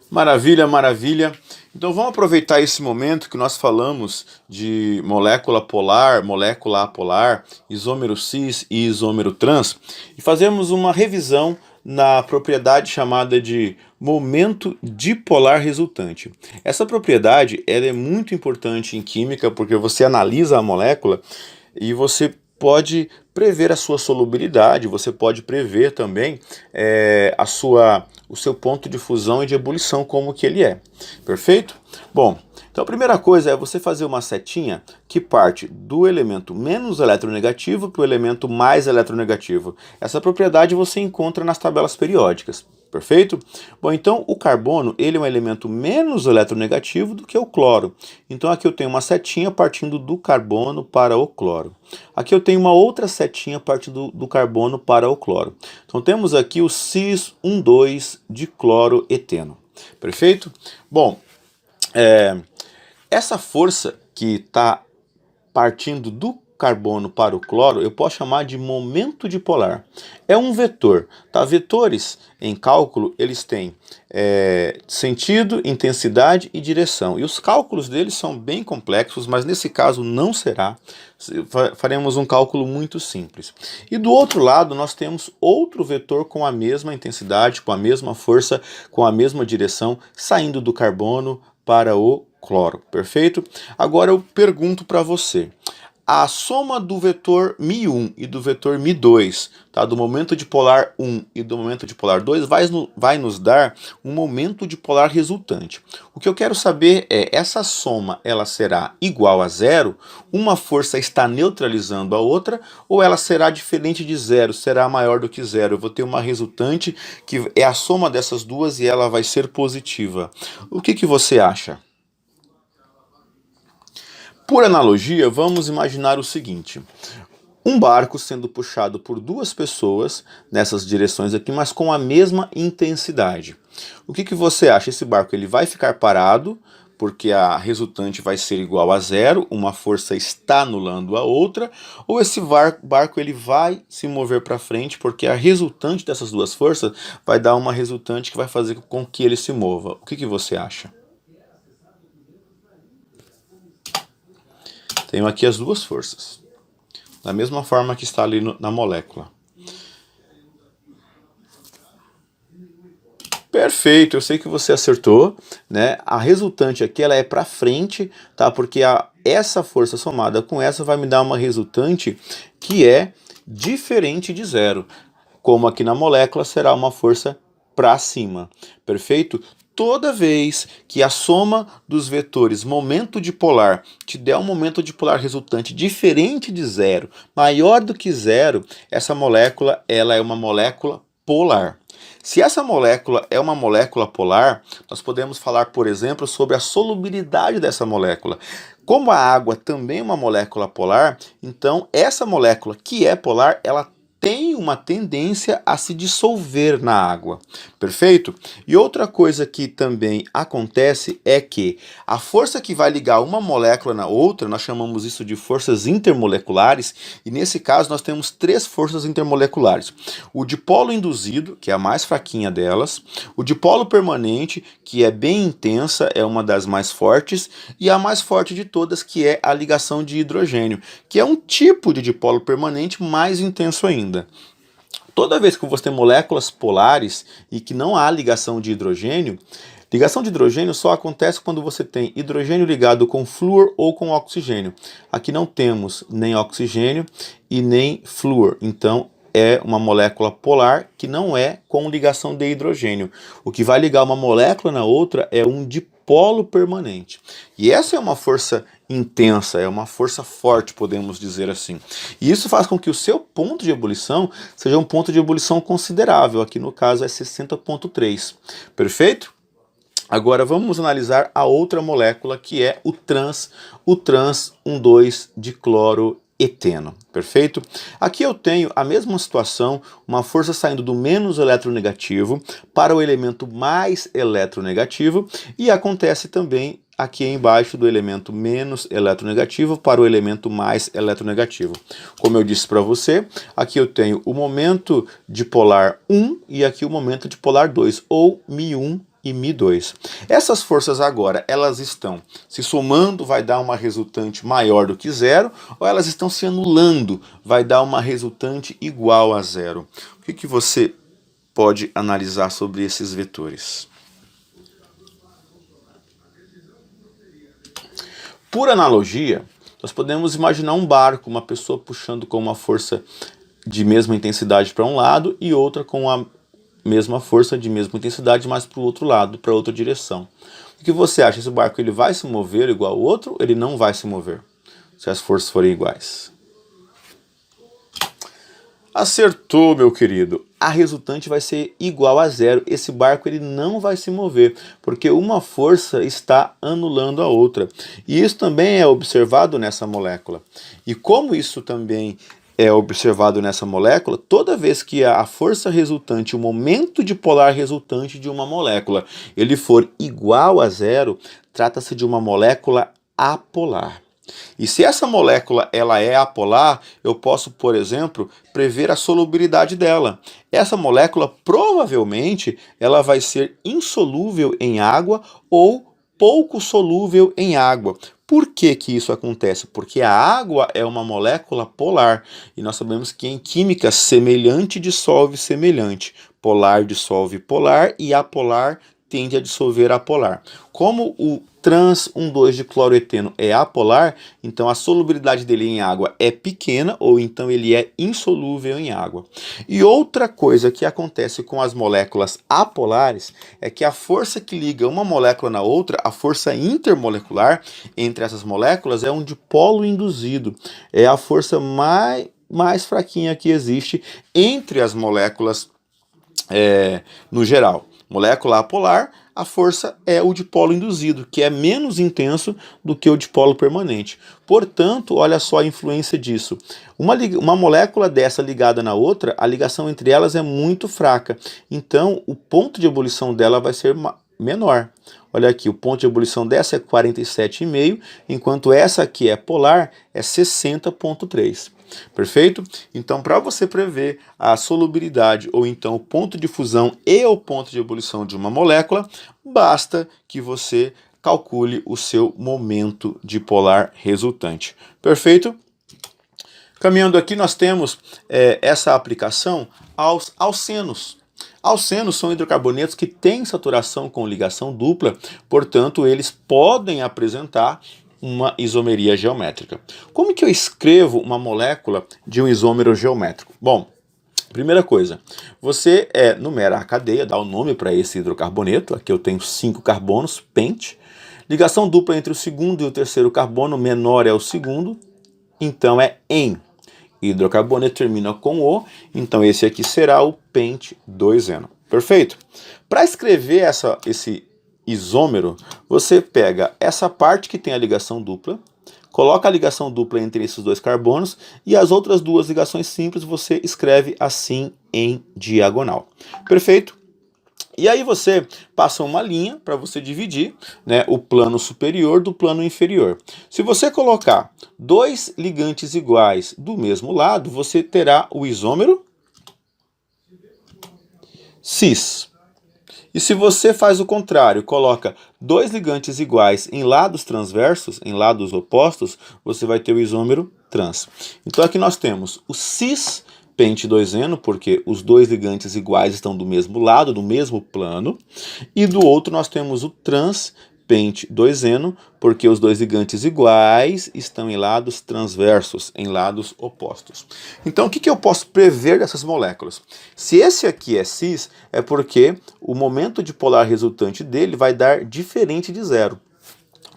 Maravilha, maravilha. Então vamos aproveitar esse momento que nós falamos de molécula polar, molécula apolar, isômero cis e isômero trans e fazermos uma revisão na propriedade chamada de momento dipolar resultante. Essa propriedade ela é muito importante em química porque você analisa a molécula e você pode prever a sua solubilidade, você pode prever também o seu ponto de fusão e de ebulição, como que ele é. Perfeito? Bom, então a primeira coisa é você fazer uma setinha que parte do elemento menos eletronegativo para o elemento mais eletronegativo. Essa propriedade você encontra nas tabelas periódicas. Perfeito? Bom, então o carbono ele é um elemento menos eletronegativo do que o cloro. Então aqui eu tenho uma setinha partindo do carbono para o cloro. Aqui eu tenho uma outra setinha partindo do carbono para o cloro. Então temos aqui o cis 1,2 de cloroeteno. Perfeito? Bom, essa força que está partindo do carbono para o cloro, eu posso chamar de momento dipolar. É um vetor, tá? Vetores em cálculo, eles têm sentido, intensidade e direção. E os cálculos deles são bem complexos, mas nesse caso não será. Faremos um cálculo muito simples. E do outro lado, nós temos outro vetor com a mesma intensidade, com a mesma força, com a mesma direção, saindo do carbono para o cloro. Perfeito? Agora eu pergunto para você. A soma do vetor μ1 e do vetor μ2, tá? Do momento dipolar 1 e do momento dipolar 2, vai nos dar um momento dipolar resultante. O que eu quero saber é, essa soma ela será igual a zero? Uma força está neutralizando a outra? Ou ela será diferente de zero, será maior do que zero? Eu vou ter uma resultante que é a soma dessas duas e ela vai ser positiva. O que você acha? Por analogia, vamos imaginar o seguinte: um barco sendo puxado por duas pessoas nessas direções aqui, mas com a mesma intensidade. O que você acha? Esse barco ele vai ficar parado, porque a resultante vai ser igual a zero, uma força está anulando a outra, ou esse barco ele vai se mover para frente, porque a resultante dessas duas forças vai dar uma resultante que vai fazer com que ele se mova. O que você acha? Tenho aqui as duas forças, da mesma forma que está ali na molécula. Perfeito, eu sei que você acertou, né? A resultante aqui ela é para frente, tá? Porque essa força somada com essa vai me dar uma resultante que é diferente de zero. Como aqui na molécula será uma força para cima. Perfeito? Toda vez que a soma dos vetores momento dipolar te der um momento dipolar resultante diferente de zero, maior do que zero, essa molécula ela é uma molécula polar. Se essa molécula é uma molécula polar, nós podemos falar, por exemplo, sobre a solubilidade dessa molécula. Como a água também é uma molécula polar, então essa molécula que é polar, ela tem uma tendência a se dissolver na água, perfeito? E outra coisa que também acontece é que a força que vai ligar uma molécula na outra, nós chamamos isso de forças intermoleculares, e nesse caso nós temos três forças intermoleculares. O dipolo induzido, que é a mais fraquinha delas, o dipolo permanente, que é bem intensa, é uma das mais fortes, e a mais forte de todas, que é a ligação de hidrogênio, que é um tipo de dipolo permanente mais intenso ainda. Toda vez que você tem moléculas polares e que não há ligação de hidrogênio só acontece quando você tem hidrogênio ligado com flúor ou com oxigênio. Aqui não temos nem oxigênio e nem flúor, então é uma molécula polar que não é com ligação de hidrogênio. O que vai ligar uma molécula na outra é um dipolo permanente. E essa é uma força intensa, é uma força forte, podemos dizer assim. E isso faz com que o seu ponto de ebulição seja um ponto de ebulição considerável, aqui no caso é 60,3. Perfeito? Agora vamos analisar a outra molécula que é o trans 1,2 de cloroeteno. Perfeito? Aqui eu tenho a mesma situação, uma força saindo do menos eletronegativo para o elemento mais eletronegativo, e acontece também aqui embaixo do elemento menos eletronegativo para o elemento mais eletronegativo. Como eu disse para você, aqui eu tenho o momento dipolar 1 e aqui o momento dipolar 2, ou μ1 e Mi2. Essas forças agora, elas estão se somando, vai dar uma resultante maior do que zero, ou elas estão se anulando, vai dar uma resultante igual a zero. O que você pode analisar sobre esses vetores? Por analogia, nós podemos imaginar um barco, uma pessoa puxando com uma força de mesma intensidade para um lado e outra com a mesma força de mesma intensidade, mas para o outro lado, para outra direção. O que você acha? Esse barco ele vai se mover igual ao outro ou ele não vai se mover, se as forças forem iguais? Acertou, meu querido. A resultante vai ser igual a zero. Esse barco ele não vai se mover, porque uma força está anulando a outra. E isso também é observado nessa molécula. E como isso também é observado nessa molécula, toda vez que a força resultante, o momento dipolar resultante de uma molécula, ele for igual a zero, trata-se de uma molécula apolar. E se essa molécula ela é apolar, eu posso, por exemplo, prever a solubilidade dela. Essa molécula provavelmente ela vai ser insolúvel em água ou pouco solúvel em água. Por que que isso acontece? Porque a água é uma molécula polar e nós sabemos que em química semelhante dissolve semelhante, polar dissolve polar e apolar tende a dissolver apolar. Como o trans 1,2 de cloroeteno é apolar, então a solubilidade dele em água é pequena ou então ele é insolúvel em água. E outra coisa que acontece com as moléculas apolares é que a força que liga uma molécula na outra, a força intermolecular entre essas moléculas é um dipolo induzido. É a força mais fraquinha que existe entre as moléculas no geral. Molécula apolar, a força é o dipolo induzido, que é menos intenso do que o dipolo permanente. Portanto, olha só a influência disso. Uma molécula dessa ligada na outra, a ligação entre elas é muito fraca. Então, o ponto de ebulição dela vai ser menor. Olha aqui, o ponto de ebulição dessa é 47,5, enquanto essa aqui é polar, é 60,3. Perfeito? Então, para você prever a solubilidade ou então o ponto de fusão e o ponto de ebulição de uma molécula, basta que você calcule o seu momento dipolar resultante. Perfeito? Caminhando aqui, nós temos essa aplicação aos alcenos. Alcenos são hidrocarbonetos que têm saturação com ligação dupla, portanto, eles podem apresentar uma isomeria geométrica. Como que eu escrevo uma molécula de um isômero geométrico? Bom, primeira coisa, você numera a cadeia, dá o nome para esse hidrocarboneto. Aqui eu tenho 5 carbonos, pente. Ligação dupla entre o segundo e o terceiro carbono, menor é o segundo, então é en. Hidrocarboneto termina com O, então esse aqui será o pente 2eno. Perfeito? Para escrever esse isômero, você pega essa parte que tem a ligação dupla, coloca a ligação dupla entre esses dois carbonos e as outras duas ligações simples você escreve assim em diagonal. Perfeito? E aí você passa uma linha para você dividir, né, o plano superior do plano inferior. Se você colocar dois ligantes iguais do mesmo lado, você terá o isômero cis. E se você faz o contrário, coloca dois ligantes iguais em lados transversos, em lados opostos, você vai ter o isômero trans. Então aqui nós temos o cis pente 2eno, porque os dois ligantes iguais estão do mesmo lado, do mesmo plano, e do outro nós temos o trans pente 2eno, porque os dois ligantes iguais estão em lados transversos, em lados opostos. Então, o que eu posso prever dessas moléculas? Se esse aqui é cis, é porque o momento dipolar resultante dele vai dar diferente de zero.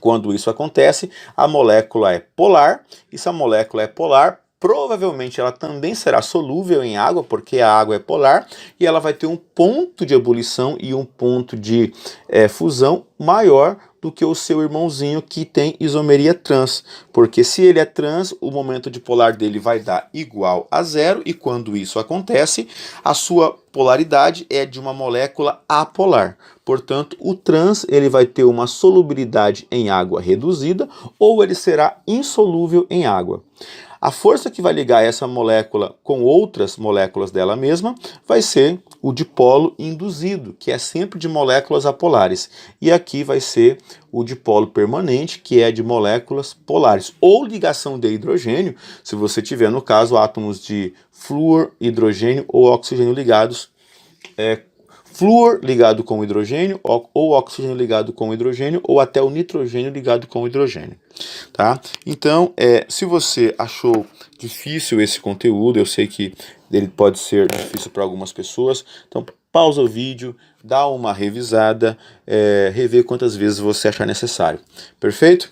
Quando isso acontece, a molécula é polar, e se a molécula é polar, provavelmente ela também será solúvel em água, porque a água é polar, e ela vai ter um ponto de ebulição e um ponto de fusão maior do que o seu irmãozinho que tem isomeria trans, porque se ele é trans, o momento dipolar dele vai dar igual a zero, e quando isso acontece, a sua polaridade é de uma molécula apolar. Portanto, o trans ele vai ter uma solubilidade em água reduzida, ou ele será insolúvel em água. A força que vai ligar essa molécula com outras moléculas dela mesma vai ser o dipolo induzido, que é sempre de moléculas apolares. E aqui vai ser o dipolo permanente, que é de moléculas polares. Ou ligação de hidrogênio, se você tiver, no caso, átomos de flúor, hidrogênio ou oxigênio ligados, flúor ligado com hidrogênio, ou oxigênio ligado com hidrogênio, ou até o nitrogênio ligado com hidrogênio. Tá? Então, se você achou difícil esse conteúdo, eu sei que ele pode ser difícil para algumas pessoas, então pausa o vídeo, dá uma revisada, rever quantas vezes você achar necessário. Perfeito?